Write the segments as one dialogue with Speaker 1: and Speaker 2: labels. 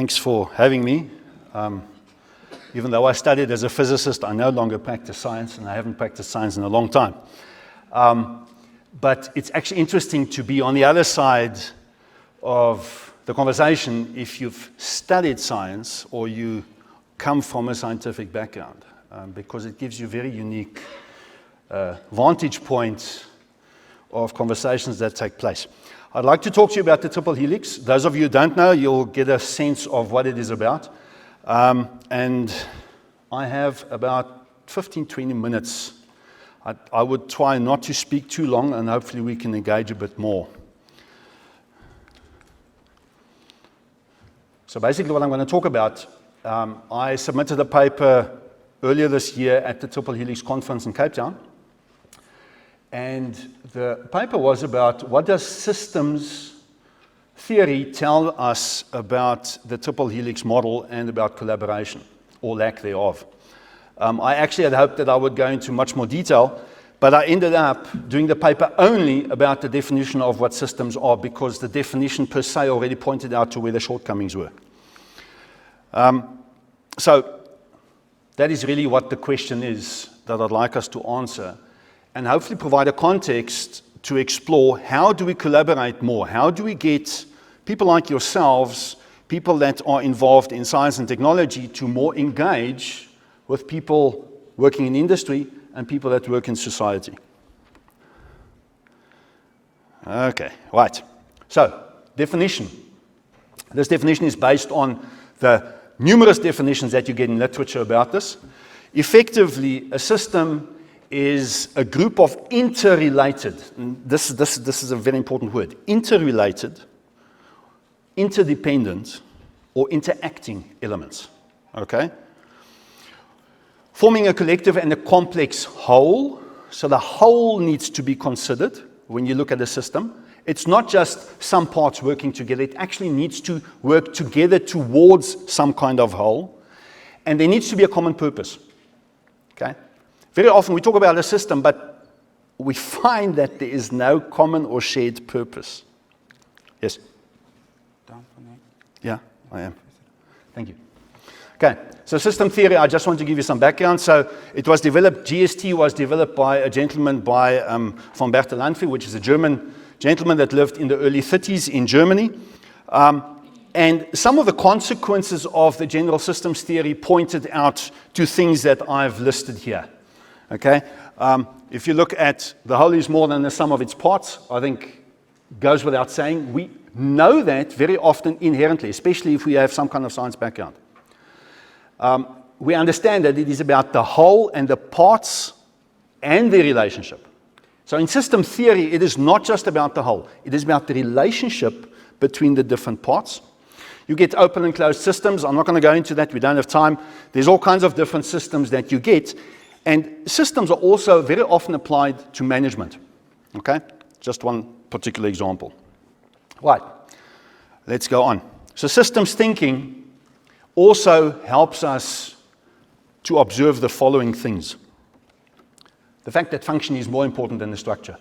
Speaker 1: Thanks for having me. Even though I studied as a physicist, I no longer practice science, and I haven't practiced science in a long time. But it's actually interesting to be on the other side of the conversation if you've studied science or you come from a scientific background, because it gives you very unique vantage points of conversations that take place. I'd like to talk to you about the Triple Helix. Those of you who don't know, you'll get a sense of what it is about. And I have about 15-20 minutes. I would try not to speak too long, and hopefully we can engage a bit more. So basically what I'm going to talk about, I submitted a paper earlier this year at the Triple Helix conference in Cape Town. And the paper was about what does systems theory tell us about the Triple Helix model and about collaboration, or lack thereof. I actually had hoped that I would go into much more detail, but I ended up doing the paper only about the definition of what systems are, because the definition per se already pointed out to where the shortcomings were. So that is really what the question is that I'd like us to answer, and hopefully provide a context to explore how do we collaborate more? How do we get people like yourselves, people that are involved in science and technology, to more engage with people working in industry and people that work in society? Okay, right. So, definition. This definition is based on the numerous definitions that you get in literature about this. Effectively, a system is a group of interrelated, and this is a very important word, interrelated, interdependent, or interacting elements, okay? Forming a collective and a complex whole, so the whole needs to be considered when you look at a system. It's not just some parts working together, it actually needs to work together towards some kind of whole, and there needs to be a common purpose, okay? Very often we talk about a system, but we find that there is no common or shared purpose. Yes? Yeah, I am. Thank you. Okay, so system theory, I just want to give you some background. So it was developed, GST was developed by a gentleman by von Bernd Oellerman, which is a German gentleman that lived in the early 30s in Germany. And some of the consequences of the general systems theory pointed out to things that I've listed here. Okay, if you look at the whole is more than the sum of its parts, I think goes without saying. We know that very often inherently, especially if we have some kind of science background. We understand that it is about the whole and the parts and their relationship. So in system theory, it is not just about the whole. It is about the relationship between the different parts. You get open and closed systems. I'm not going to go into that. We don't have time. There's all kinds of different systems that you get. And systems are also very often applied to management. Okay? Just one particular example. Right. Let's go on. So systems thinking also helps us to observe the following things. The fact that function is more important than the structure.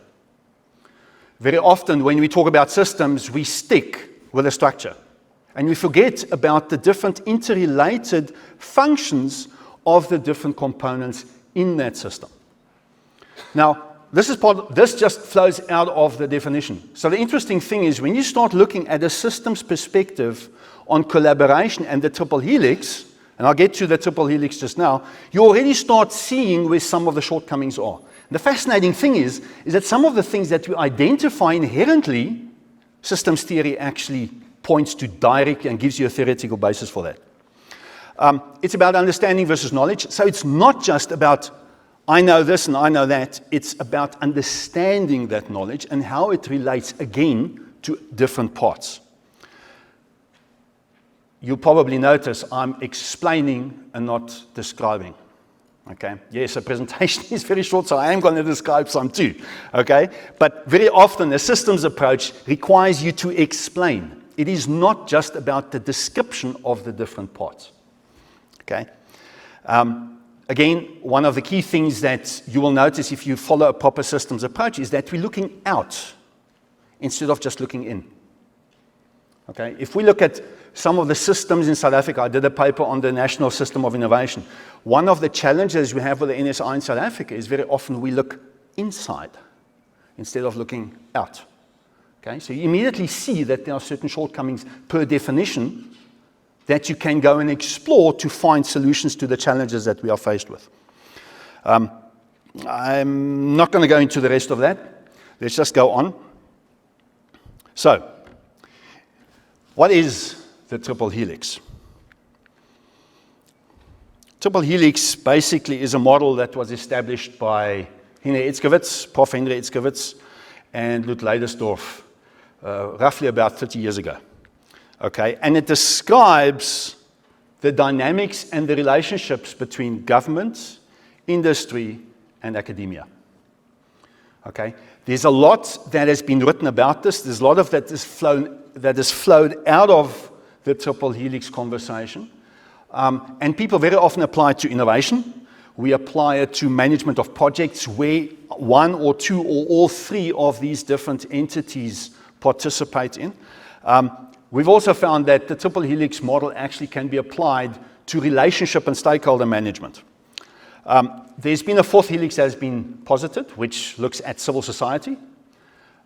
Speaker 1: Very often when we talk about systems, we stick with a structure. And we forget about the different interrelated functions of the different components in that system. Now, this just flows out of the definition. So the interesting thing is when you start looking at a systems perspective on collaboration and the Triple Helix, and I'll get to the Triple Helix just now, you already start seeing where some of the shortcomings are. And the fascinating thing is that some of the things that we identify inherently, systems theory actually points to directly and gives you a theoretical basis for that. It's about understanding versus knowledge. So it's not just about I know this and I know that. It's about understanding that knowledge and how it relates again to different parts. You'll probably notice I'm explaining and not describing. Okay? Yes, a presentation is very short, so I am going to describe some too. Okay? But very often a systems approach requires you to explain. It is not just about the description of the different parts. Okay? Again, one of the key things that you will notice if you follow a proper systems approach is that we're looking out instead of just looking in. Okay? If we look at some of the systems in South Africa, I did a paper on the National System of Innovation. One of the challenges we have with the NSI in South Africa is very often we look inside instead of looking out. Okay? So you immediately see that there are certain shortcomings per definition that you can go and explore to find solutions to the challenges that we are faced with. I'm not going to go into the rest of that. Let's just go on. So, what is the Triple Helix? Triple Helix basically is a model that was established by Prof. Henry Etzkowitz and Lutz Leidersdorf roughly about 30 years ago. Okay, and it describes the dynamics and the relationships between government, industry, and academia. Okay, there's a lot that has been written about this. There's a lot of that has flowed out of the Triple Helix conversation. And people very often apply it to innovation. We apply it to management of projects where one or two or all three of these different entities participate in. We've also found that the Triple Helix model actually can be applied to relationship and stakeholder management. There's been a fourth helix that has been posited, which looks at civil society.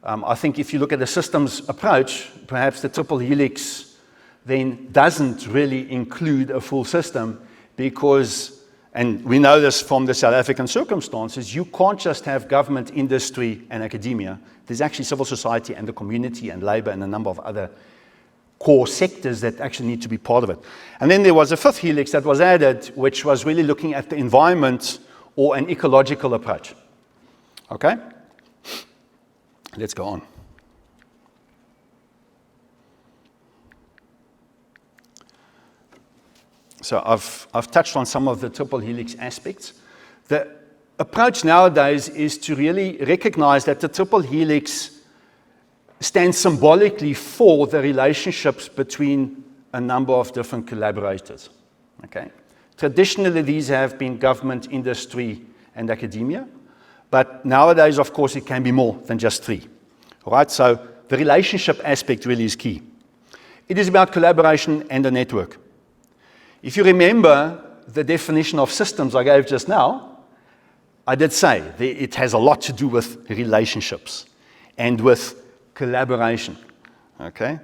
Speaker 1: I think if you look at the systems approach, perhaps the Triple Helix then doesn't really include a full system because, and we know this from the South African circumstances, you can't just have government, industry, and academia. There's actually civil society and the community and labor and a number of other core sectors that actually need to be part of it. And then there was a fifth helix that was added, which was really looking at the environment or an ecological approach. Okay? Let's go on. So I've touched on some of the Triple Helix aspects. The approach nowadays is to really recognize that the Triple Helix stands symbolically for the relationships between a number of different collaborators. Okay? Traditionally, these have been government, industry, and academia. But nowadays, of course, it can be more than just three. All right? So the relationship aspect really is key. It is about collaboration and a network. If you remember the definition of systems I gave just now, I did say it has a lot to do with relationships and with collaboration. Okay?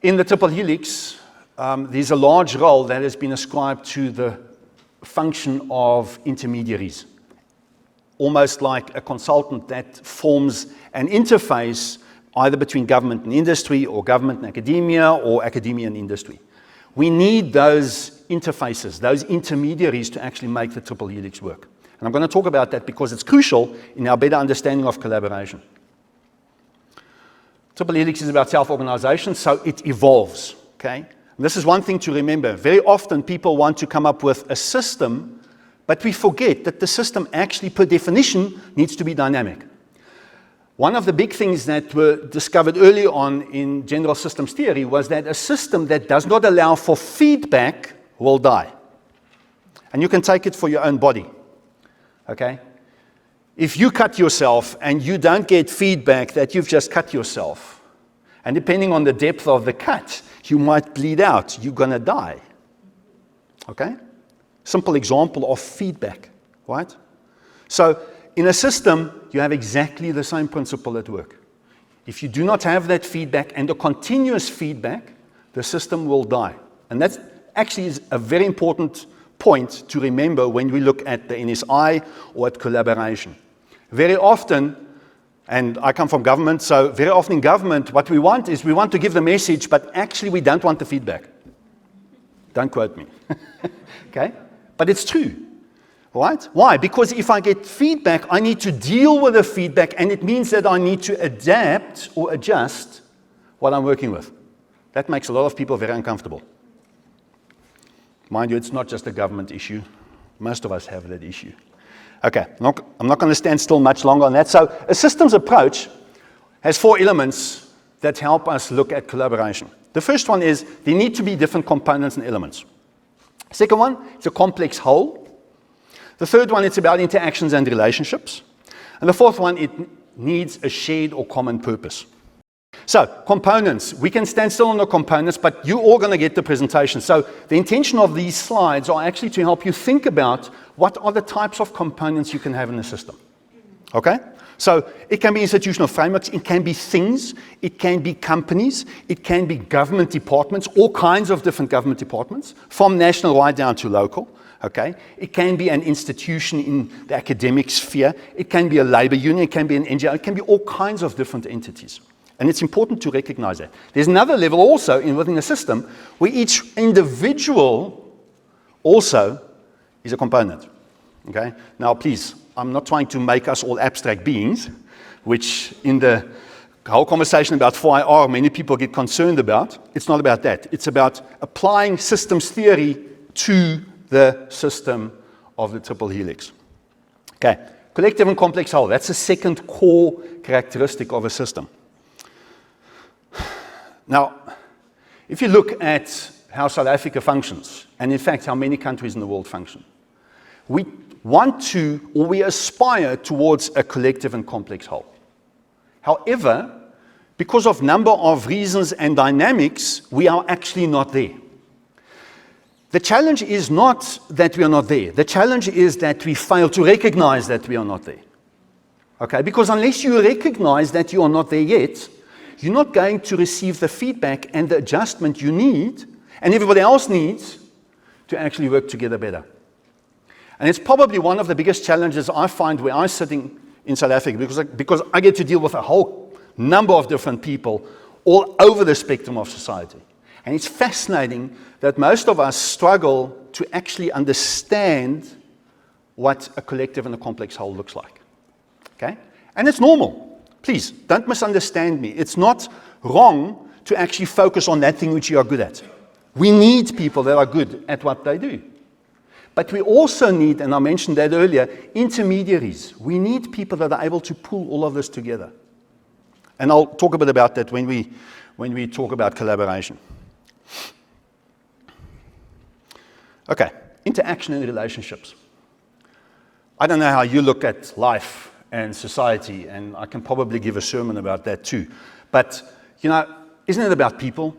Speaker 1: In the Triple Helix, there's a large role that has been ascribed to the function of intermediaries, almost like a consultant that forms an interface either between government and industry or government and academia or academia and industry. We need those interfaces, those intermediaries to actually make the Triple Helix work. And I'm going to talk about that because it's crucial in our better understanding of collaboration. Triple Helix is about self-organization, so it evolves. Okay? And this is one thing to remember. Very often people want to come up with a system, but we forget that the system actually, per definition, needs to be dynamic. One of the big things that were discovered early on in general systems theory was that a system that does not allow for feedback will die. And you can take it for your own body. Okay? If you cut yourself and you don't get feedback that you've just cut yourself, and depending on the depth of the cut, you might bleed out, you're going to die. Okay? Simple example of feedback, right? So, in a system, you have exactly the same principle at work. If you do not have that feedback and a continuous feedback, the system will die. And that actually is a very important point to remember when we look at the NSI or at collaboration. Very often, and I come from government, so very often in government, what we want is we want to give the message, but actually we don't want the feedback. Don't quote me. Okay? But it's true. Right? Why? Because if I get feedback, I need to deal with the feedback, and it means that I need to adapt or adjust what I'm working with. That makes a lot of people very uncomfortable. Mind you, it's not just a government issue. Most of us have that issue. Okay, I'm not going to stand still much longer on that. So a systems approach has four elements that help us look at collaboration. The first one is there need to be different components and elements. Second one, it's a complex whole. The third one, it's about interactions and relationships. And the fourth one, it needs a shared or common purpose. So, components. We can stand still on the components, but you're all going to get the presentation. So, the intention of these slides are actually to help you think about what are the types of components you can have in the system. Okay? So, it can be institutional frameworks, it can be things, it can be companies, it can be government departments, all kinds of different government departments, from national right down to local. Okay? It can be an institution in the academic sphere, it can be a labor union, it can be an NGO, it can be all kinds of different entities. And it's important to recognize that. There's another level also within the system where each individual also is a component. Okay? Now, please, I'm not trying to make us all abstract beings, which in the whole conversation about 4IR, many people get concerned about. It's not about that. It's about applying systems theory to the system of the triple helix. Okay, collective and complex whole. That's the second core characteristic of a system. Now, if you look at how South Africa functions, and in fact how many countries in the world function, we want to, or we aspire towards a collective and complex whole. However, because of number of reasons and dynamics, we are actually not there. The challenge is not that we are not there. The challenge is that we fail to recognize that we are not there. Okay, because unless you recognize that you are not there yet, you're not going to receive the feedback and the adjustment you need, and everybody else needs, to actually work together better. And it's probably one of the biggest challenges I find where I'm sitting in South Africa, because I get to deal with a whole number of different people all over the spectrum of society. And it's fascinating that most of us struggle to actually understand what a collective and a complex whole looks like. Okay? And it's normal. Please, don't misunderstand me. It's not wrong to actually focus on that thing which you are good at. We need people that are good at what they do. But we also need, and I mentioned that earlier, intermediaries. We need people that are able to pull all of this together. And I'll talk a bit about that when we talk about collaboration. Okay, interaction and relationships. I don't know how you look at life and society, and I can probably give a sermon about that too. But, you know, isn't it about people?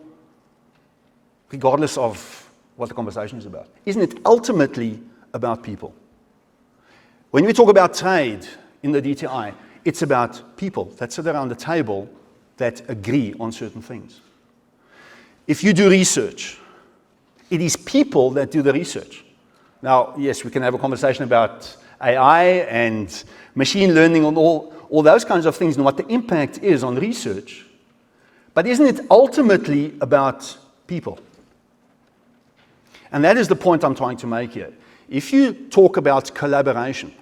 Speaker 1: Regardless of what the conversation is about. Isn't it ultimately about people? When we talk about trade in the DTI, it's about people that sit around the table that agree on certain things. If you do research, it is people that do the research. Now, yes, we can have a conversation about AI and machine learning and all those kinds of things and what the impact is on research. But isn't it ultimately about people? And that is the point I'm trying to make here. If you talk about collaboration,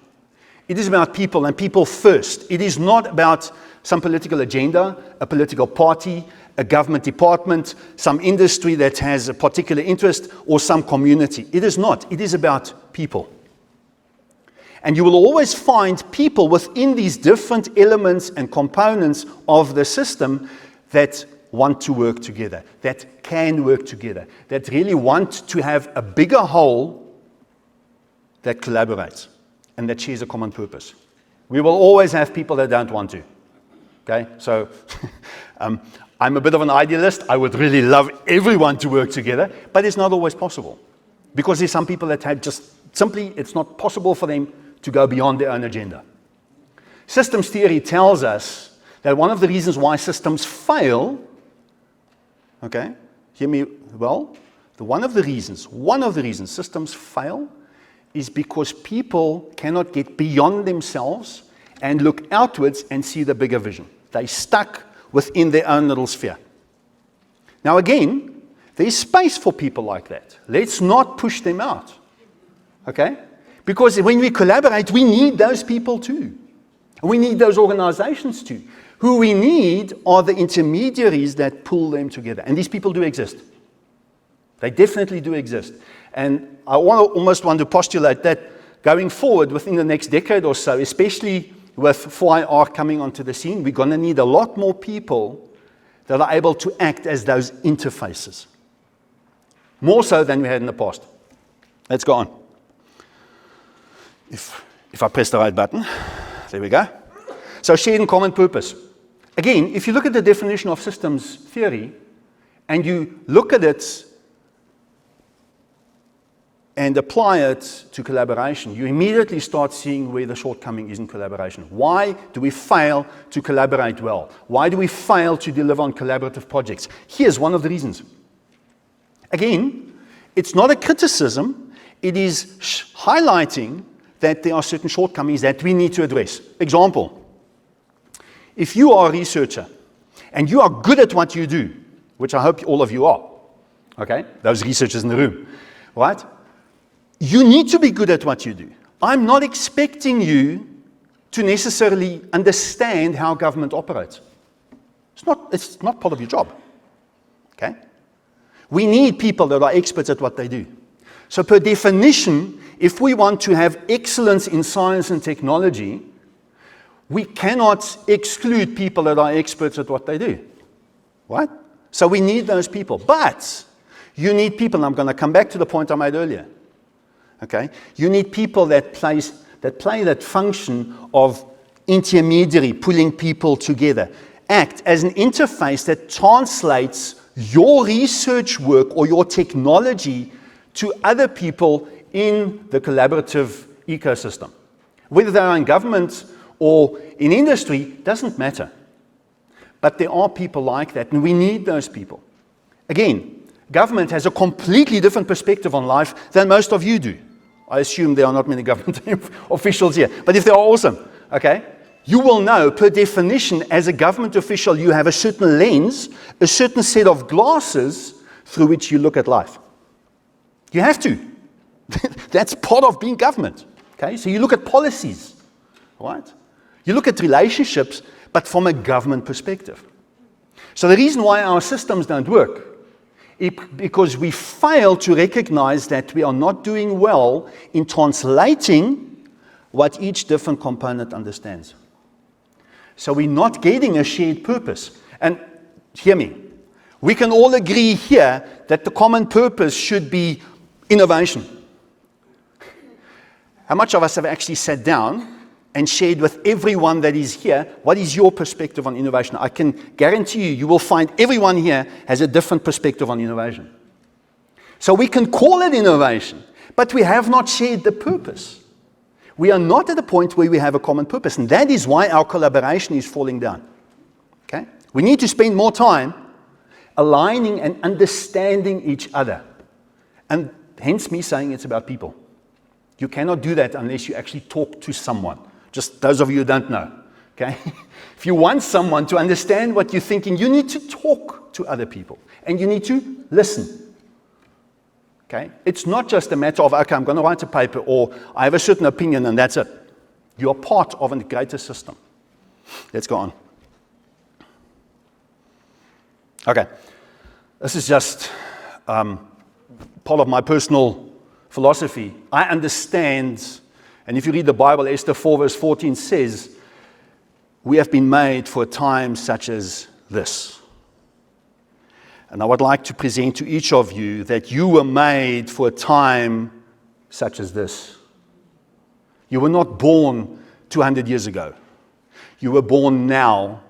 Speaker 1: it is about people and people first. It is not about some political agenda, a political party, a government department, some industry that has a particular interest, or some community. It is not. It is about people. And you will always find people within these different elements and components of the system that want to work together, that can work together, that really want to have a bigger whole that collaborates and that shares a common purpose. We will always have people that don't want to. Okay, so I'm a bit of an idealist. I would really love everyone to work together, but it's not always possible. Because there's some people that have just simply, it's not possible for them to go beyond their own agenda. Systems theory tells us that one of the reasons why systems fail, okay, hear me well, one of the reasons systems fail is because people cannot get beyond themselves and look outwards and see the bigger vision. They're stuck within their own little sphere. Now again, there's space for people like that. Let's not push them out. Okay? Because when we collaborate, we need those people too. We need those organizations too. Who we need are the intermediaries that pull them together. And these people do exist. They definitely do exist. And I almost want to postulate that going forward within the next decade or so, especially with 4IR coming onto the scene, we're going to need a lot more people that are able to act as those interfaces. More so than we had in the past. Let's go on. If I press the right button, there we go. So shared and common purpose. Again, if you look at the definition of systems theory, and you look at it and apply it to collaboration, you immediately start seeing where the shortcoming is in collaboration. Why do we fail to collaborate well? Why do we fail to deliver on collaborative projects? Here's one of the reasons. Again, it's not a criticism, it is highlighting that there are certain shortcomings that we need to address. Example, if you are a researcher and you are good at what you do, which I hope all of you are, okay, those researchers in the room, right? You need to be good at what you do. I'm not expecting you to necessarily understand how government operates. It's not part of your job. Okay? We need people that are experts at what they do. So per definition, if we want to have excellence in science and technology, we cannot exclude people that are experts at what they do. Right? So we need those people. But you need people, and I'm going to come back to the point I made earlier. Okay? You need people that play that function of intermediary, pulling people together. Act as an interface that translates your research work or your technology to other people in the collaborative ecosystem. Whether they're in government or in industry, doesn't matter. But there are people like that, and we need those people. Again, government has a completely different perspective on life than most of you do. I assume there are not many government officials here, but if they are, awesome, okay? You will know, per definition, as a government official, you have a certain lens, a certain set of glasses through which you look at life. You have to. That's part of being government, okay? So you look at policies, right? You look at relationships, but from a government perspective. So the reason why our systems don't work because we fail to recognize that we are not doing well in translating what each different component understands. So we're not getting a shared purpose. And hear me, we can all agree here that the common purpose should be innovation. How much of us have actually sat down and shared with everyone that is here, what is your perspective on innovation? I can guarantee you will find everyone here has a different perspective on innovation. So we can call it innovation, but we have not shared the purpose. We are not at a point where we have a common purpose, and that is why our collaboration is falling down. Okay? We need to spend more time aligning and understanding each other. And hence me saying it's about people. You cannot do that unless you actually talk to someone. Just those of you who don't know, okay? If you want someone to understand what you're thinking, you need to talk to other people, and you need to listen, okay? It's not just a matter of, okay, I'm going to write a paper, or I have a certain opinion, and that's it. You are part of a greater system. Let's go on. Okay, this is just part of my personal philosophy. I understand. And if you read the Bible, Esther 4 verse 14 says, we have been made for a time such as this. And I would like to present to each of you that you were made for a time such as this. You were not born 200 years ago. You were born now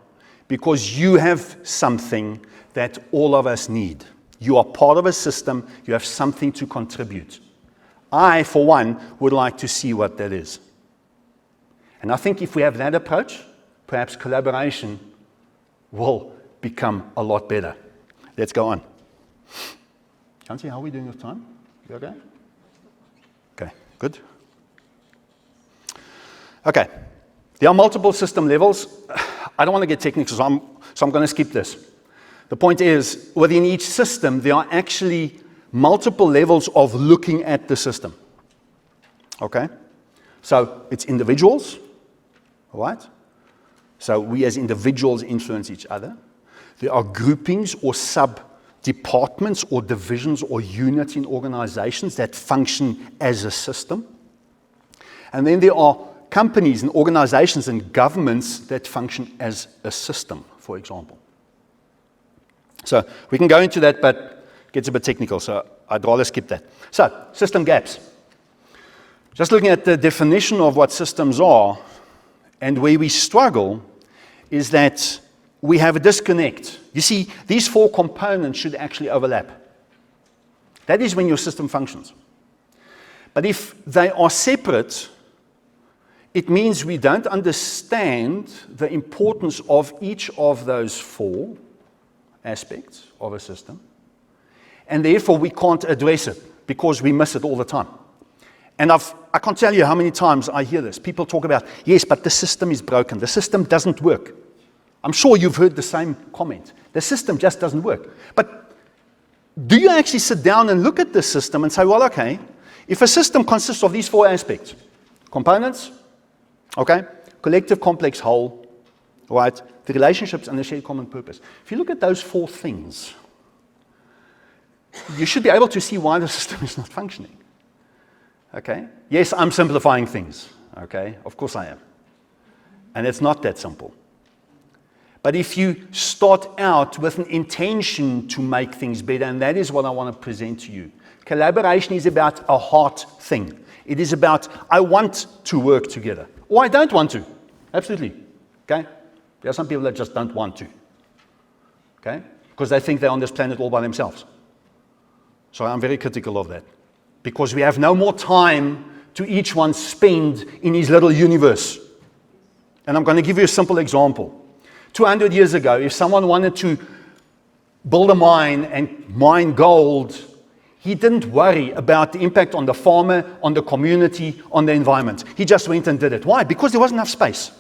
Speaker 1: because you have something that all of us need. You are part of a system. You have something to contribute. I, for one, would like to see what that is. And I think if we have that approach, perhaps collaboration will become a lot better. Let's go on. Chancy, how are we doing with time? You okay? Okay, good. Okay, there are multiple system levels. I don't want to get technical, so I'm going to skip this. The point is, within each system, there are actually multiple levels of looking at the system. Okay? So it's individuals, all right? So we as individuals influence each other. There are groupings or sub-departments or divisions or units in organizations that function as a system. And then there are companies and organizations and governments that function as a system, for example. So we can go into that, but it gets a bit technical, so I'd rather skip that. So, system gaps. Just looking at the definition of what systems are, and where we struggle, is that we have a disconnect. You see, these 4 components should actually overlap. That is when your system functions. But if they are separate, it means we don't understand the importance of each of those 4 aspects of a system, and therefore we can't address it because we miss it all the time. And I can't tell you how many times I hear this. People talk about, yes, but the system is broken. The system doesn't work. I'm sure you've heard the same comment. The system just doesn't work. But do you actually sit down and look at the system and say, well, okay, if a system consists of these 4 aspects, components, okay, collective complex whole, right, the relationships and the shared common purpose. If you look at those 4 things, you should be able to see why the system is not functioning. Okay? Yes, I'm simplifying things. Okay? Of course I am. And it's not that simple. But if you start out with an intention to make things better, and that is what I want to present to you. Collaboration is about a heart thing. It is about, I want to work together. Or I don't want to. Absolutely. Okay? There are some people that just don't want to. Okay? Because they think they're on this planet all by themselves. So I'm very critical of that. Because we have no more time to each one spend in his little universe. And I'm going to give you a simple example. 200 years ago, if someone wanted to build a mine and mine gold, he didn't worry about the impact on the farmer, on the community, on the environment. He just went and did it. Why? Because there wasn't enough space.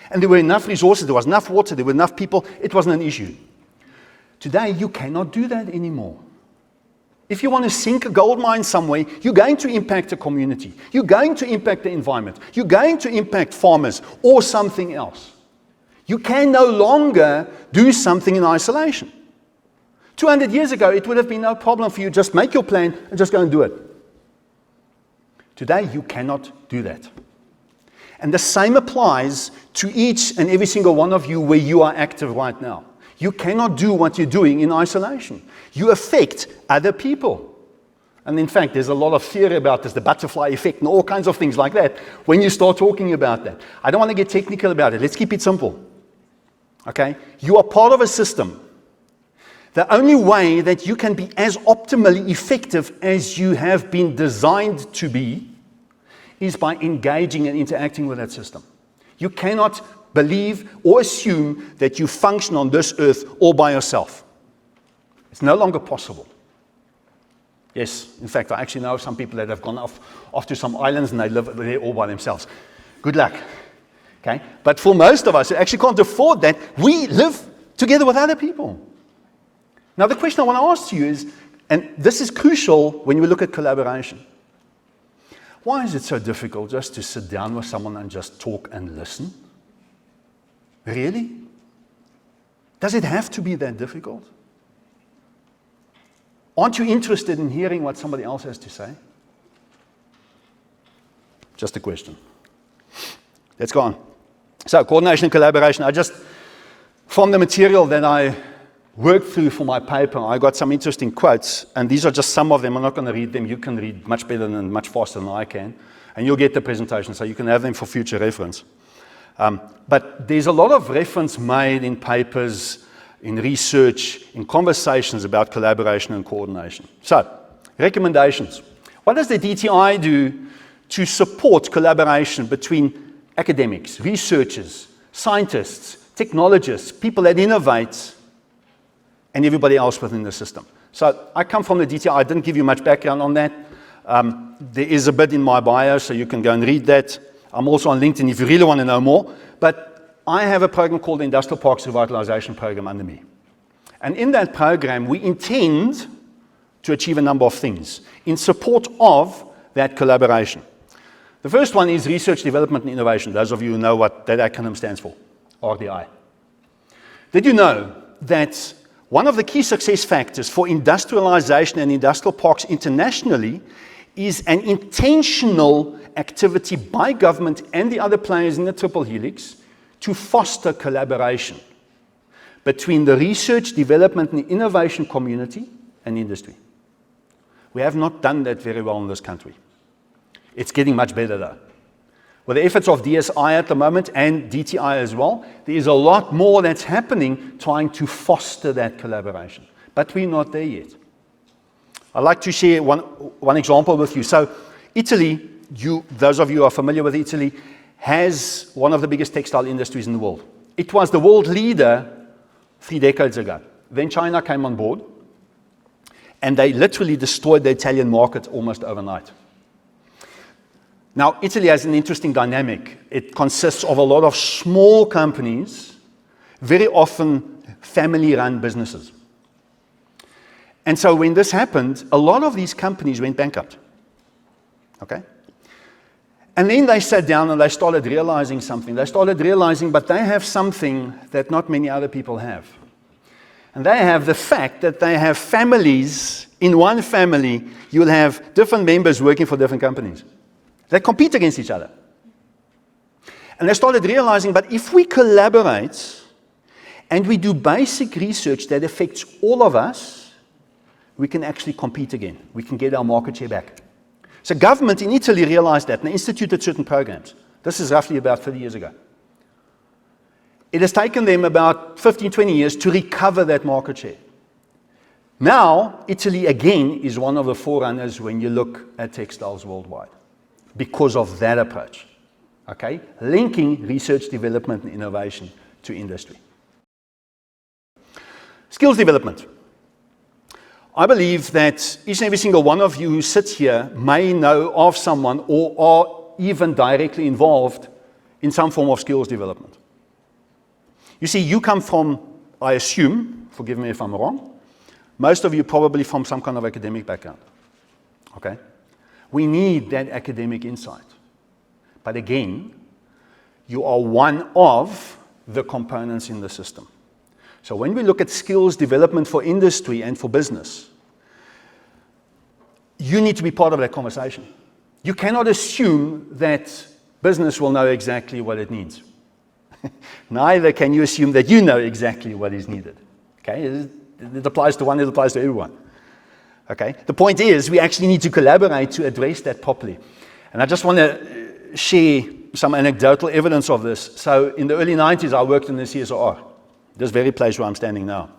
Speaker 1: And there were enough resources, there was enough water, there were enough people. It wasn't an issue. Today, you cannot do that anymore. If you want to sink a gold mine somewhere, you're going to impact the community. You're going to impact the environment. You're going to impact farmers or something else. You can no longer do something in isolation. 200 years ago, it would have been no problem for you. Just make your plan and just go and do it. Today, you cannot do that. And the same applies to each and every single one of you where you are active right now. You cannot do what you're doing in isolation. You affect other people. And in fact, there's a lot of theory about this, the butterfly effect and all kinds of things like that, when you start talking about that. I don't want to get technical about it. Let's keep it simple. Okay? You are part of a system. The only way that you can be as optimally effective as you have been designed to be is by engaging and interacting with that system. You cannot believe or assume that you function on this earth all by yourself. It's no longer possible. Yes, in fact, I actually know some people that have gone off to some islands and they live there all by themselves. Good luck. Okay? But for most of us who actually can't afford that, we live together with other people. Now, the question I want to ask you is, and this is crucial when we look at collaboration. Why is it so difficult just to sit down with someone and just talk and listen? Really? Does it have to be that difficult? Aren't you interested in hearing what somebody else has to say? Just a question. Let's go on. So, coordination and collaboration. From the material that I worked through for my paper, I got some interesting quotes, and these are just some of them. I'm not going to read them. You can read much better and much faster than I can, and you'll get the presentation, so you can have them for future reference. But there's a lot of reference made in papers, in research, in conversations about collaboration and coordination. So, recommendations. What does the DTI do to support collaboration between academics, researchers, scientists, technologists, people that innovate, and everybody else within the system? So, I come from the DTI. I didn't give you much background on that. There is a bit in my bio, so you can go and read that. I'm also on LinkedIn if you really want to know more. But I have a program called the Industrial Parks Revitalization Program under me. And in that program, we intend to achieve a number of things in support of that collaboration. The first one is research, development, and innovation. Those of you who know what that acronym stands for, RDI. Did you know that one of the key success factors for industrialization and industrial parks internationally is an intentional activity by government and the other players in the Triple Helix to foster collaboration between the research, development, and innovation community and industry. We have not done that very well in this country. It's getting much better though. with the efforts of DSI at the moment and DTI as well, there is a lot more that's happening trying to foster that collaboration. But we're not there yet. I'd like to share one example with you. So Italy, those of you who are familiar with Italy, has one of the biggest textile industries in the world. It was the world leader 3 decades ago. Then China came on board, and they literally destroyed the Italian market almost overnight. Now, Italy has an interesting dynamic. It consists of a lot of small companies, very often family-run businesses. And so when this happened, a lot of these companies went bankrupt. Okay? And then they sat down and they started realizing something. They started realizing, but they have something that not many other people have. And they have the fact that they have families. In one family, you'll have different members working for different companies. They compete against each other. And they started realizing, but if we collaborate and we do basic research that affects all of us, we can actually compete again. We can get our market share back. So government in Italy realized that and instituted certain programs. This is roughly about 30 years ago. It has taken them about 15, 20 years to recover that market share. Now, Italy again is one of the forerunners when you look at textiles worldwide because of that approach. Okay? Linking research, development, and innovation to industry. Skills development. I believe that each and every single one of you who sits here may know of someone or are even directly involved in some form of skills development. You see, you come from, I assume, forgive me if I'm wrong, most of you probably from some kind of academic background. Okay? We need that academic insight. But again, you are one of the components in the system. So when we look at skills development for industry and for business, you need to be part of that conversation. You cannot assume that business will know exactly what it needs. Neither can you assume that you know exactly what is needed. Okay? It applies to one, it applies to everyone. Okay? The point is, we actually need to collaborate to address that properly. And I just want to share some anecdotal evidence of this. So in the early 90s, I worked in the CSR. This very place where I'm standing now.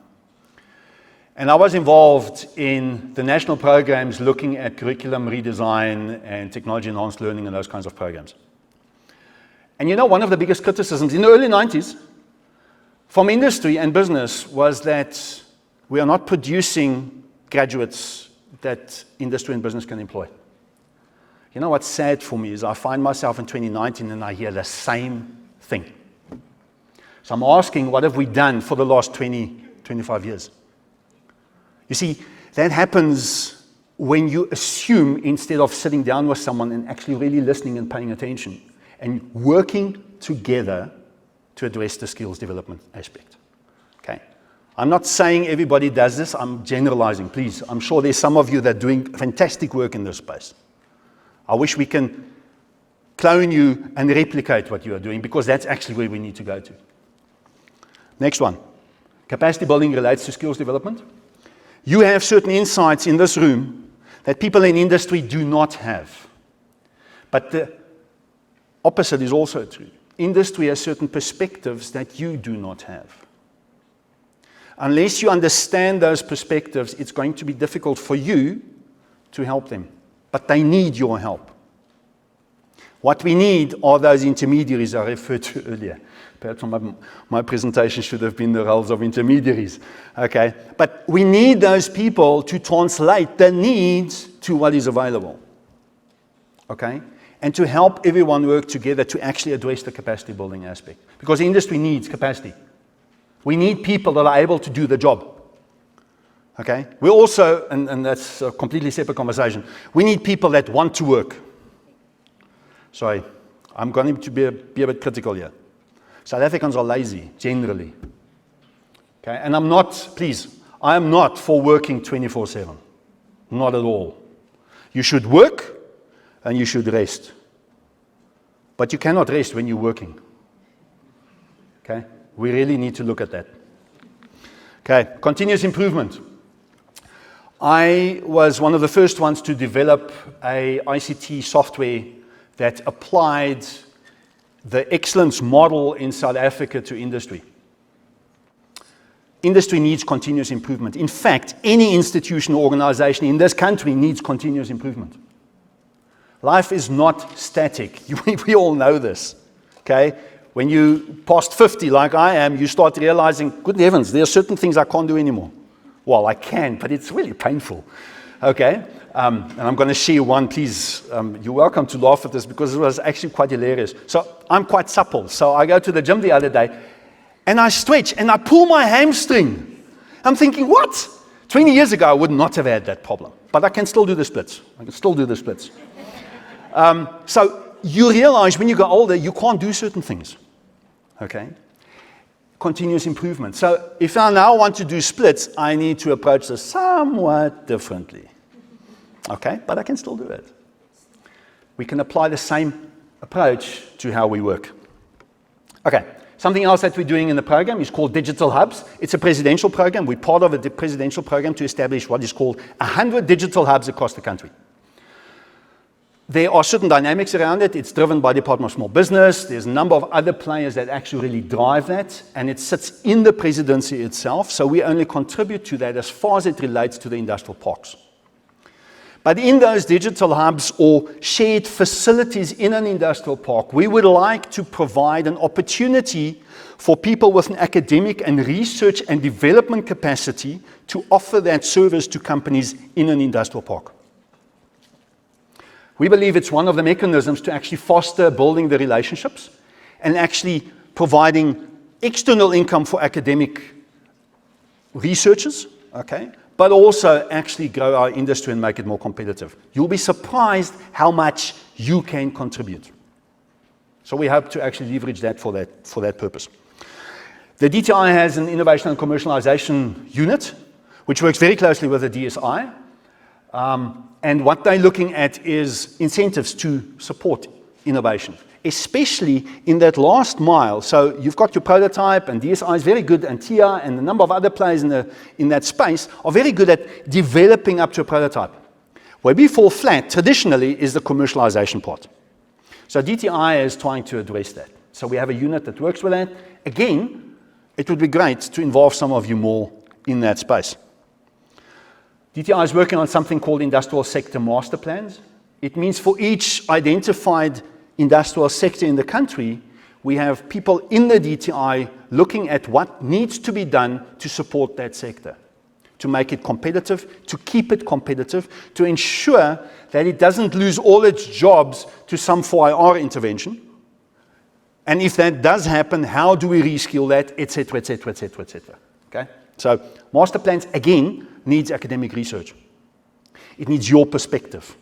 Speaker 1: And I was involved in the national programs looking at curriculum redesign and technology-enhanced learning and those kinds of programs. And you know, one of the biggest criticisms in the early 90s from industry and business was that we are not producing graduates that industry and business can employ. You know what's sad for me is I find myself in 2019 and I hear the same thing. So I'm asking, what have we done for the last 20, 25 years? You see, that happens when you assume instead of sitting down with someone and actually really listening and paying attention and working together to address the skills development aspect. Okay? I'm not saying everybody does this, I'm generalizing, please. I'm sure there's some of you that are doing fantastic work in this space. I wish we can clone you and replicate what you are doing because that's actually where we need to go to. Next one. Capacity building relates to skills development. You have certain insights in this room that people in industry do not have. But the opposite is also true. Industry has certain perspectives that you do not have. Unless you understand those perspectives, it's going to be difficult for you to help them. But they need your help. What we need are those intermediaries I referred to earlier. Perhaps my presentation should have been the roles of intermediaries. Okay? But we need those people to translate the needs to what is available. Okay? And to help everyone work together to actually address the capacity building aspect. Because industry needs capacity. We need people that are able to do the job. Okay? We also, and that's a completely separate conversation, we need people that want to work. Sorry, I'm going to be a bit critical here. South Africans are lazy, generally. Okay? And I'm not for working 24/7. Not at all. You should work and you should rest. But you cannot rest when you're working. Okay? We really need to look at that. Okay, continuous improvement. I was one of the first ones to develop a ICT software that applied the excellence model in South Africa to industry. Industry needs continuous improvement. In fact, any institution or organization in this country needs continuous improvement. Life is not static. We all know this, okay? When you past 50, like I am, you start realizing, good heavens, there are certain things I can't do anymore. Well, I can, but it's really painful, okay? And I'm going to share one, please. You're welcome to laugh at this because it was actually quite hilarious. So I'm quite supple. So I go to the gym the other day, and I stretch, and I pull my hamstring. I'm thinking, what? 20 years ago, I would not have had that problem. But I can still do the splits. I can still do the splits. So you realize when you go older, you can't do certain things. Okay? Continuous improvement. So if I now want to do splits, I need to approach this somewhat differently. Okay? But I can still do it. We can apply the same approach to how we work. Okay. Something else that we're doing in the program is called Digital Hubs. It's a presidential program. We're part of a presidential program to establish what is called 100 digital hubs across the country. There are certain dynamics around it. It's driven by the Department of Small Business. There's a number of other players that actually really drive that, and it sits in the presidency itself, so we only contribute to that as far as it relates to the industrial parks. But in those digital hubs or shared facilities in an industrial park, we would like to provide an opportunity for people with an academic and research and development capacity to offer that service to companies in an industrial park. We believe it's one of the mechanisms to actually foster building the relationships and actually providing external income for academic researchers, okay? But also actually grow our industry and make it more competitive. You'll be surprised how much you can contribute. So we hope to actually leverage that for that purpose. The DTI has an innovation and commercialization unit, which works very closely with the DSI. And what they're looking at is incentives to support innovation, especially in that last mile. So you've got your prototype, and DSI is very good, and TIA and a number of other players in that space are very good at developing up to a prototype. Where we fall flat, traditionally, is the commercialization part. So DTI is trying to address that. So we have a unit that works with that. Again, it would be great to involve some of you more in that space. DTI is working on something called industrial sector master plans. It means for each identified industrial sector in the country, we have people in the DTI looking at what needs to be done to support that sector, to make it competitive, to keep it competitive, to ensure that it doesn't lose all its jobs to some 4IR intervention. And if that does happen, how do we reskill that, et cetera, et cetera, et cetera, et cetera. Okay? So master plans, again, needs academic research. It needs your perspective.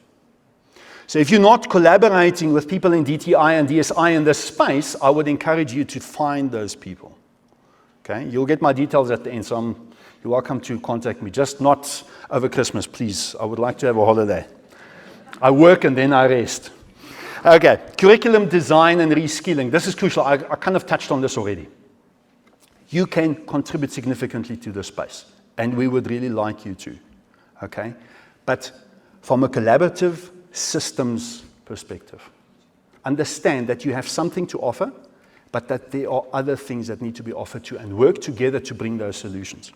Speaker 1: So if you're not collaborating with people in DTI and DSI in this space, I would encourage you to find those people. Okay? You'll get my details at the end, so you're welcome to contact me. Just not over Christmas, please. I would like to have a holiday. I work and then I rest. Okay, curriculum design and reskilling. This is crucial. I kind of touched on this already. You can contribute significantly to this space, and we would really like you to. Okay? But from a collaborative systems perspective, understand that you have something to offer, but that there are other things that need to be offered to, and work together to bring those solutions.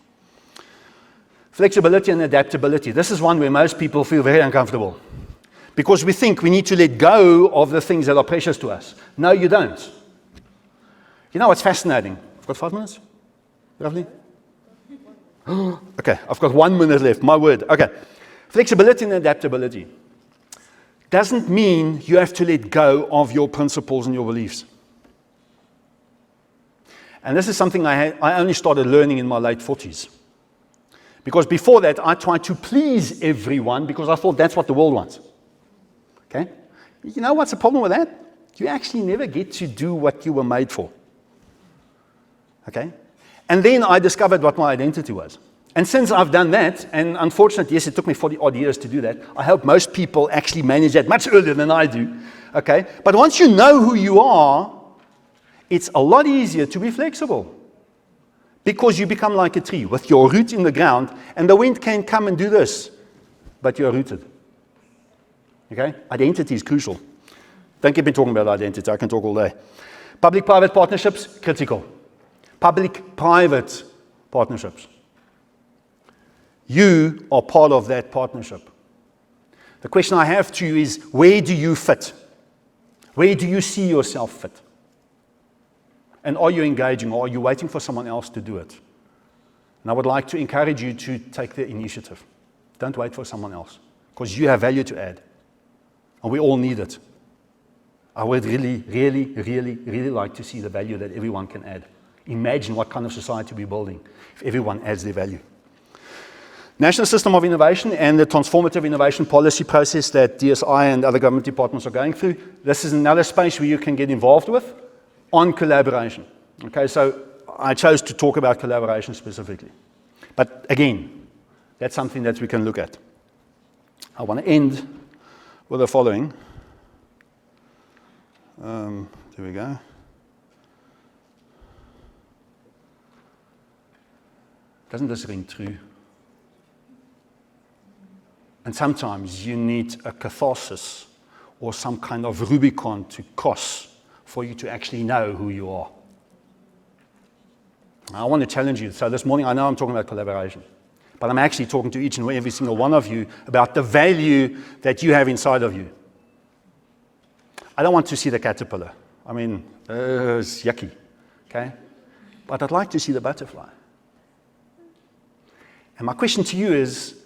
Speaker 1: Flexibility and adaptability. This is one where most people feel very uncomfortable because we think we need to let go of the things that are precious to us. No, you don't. You know what's fascinating? I've got 5 minutes, roughly. Okay, I've got 1 minute left, my word. Okay, flexibility and adaptability doesn't mean you have to let go of your principles and your beliefs. And this is something I only started learning in my late 40s. Because before that, I tried to please everyone because I thought that's what the world wants. Okay? You know what's the problem with that? You actually never get to do what you were made for. Okay? And then I discovered what my identity was. And since I've done that, and unfortunately, yes, it took me 40 odd years to do that, I hope most people actually manage that much earlier than I do. Okay? But once you know who you are, it's a lot easier to be flexible. Because you become like a tree with your root in the ground, and the wind can come and do this, but you're rooted. Okay? Identity is crucial. Don't get me talking about identity. I can talk all day. Public-private partnerships, critical. Public-private partnerships. You are part of that partnership. The question I have to you is, where do you fit? Where do you see yourself fit? And are you engaging, or are you waiting for someone else to do it? And I would like to encourage you to take the initiative. Don't wait for someone else, because you have value to add. And we all need it. I would really like to see the value that everyone can add. Imagine what kind of society we're building if everyone adds their value. National System of Innovation and the Transformative Innovation Policy process that DSI and other government departments are going through. This is another space where you can get involved with on collaboration. Okay, so I chose to talk about collaboration specifically. But again, that's something that we can look at. I want to end with the following. There we go. Doesn't this ring true? And sometimes you need a catharsis or some kind of Rubicon to cross for you to actually know who you are. I want to challenge you. So this morning, I know I'm talking about collaboration, but I'm actually talking to each and every single one of you about the value that you have inside of you. I don't want to see the caterpillar. I mean, it's yucky, okay? But I'd like to see the butterfly. And my question to you is,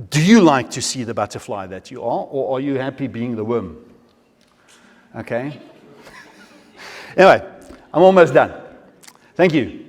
Speaker 1: do you like to see the butterfly that you are, or are you happy being the worm? Okay? Anyway, I'm almost done. Thank you.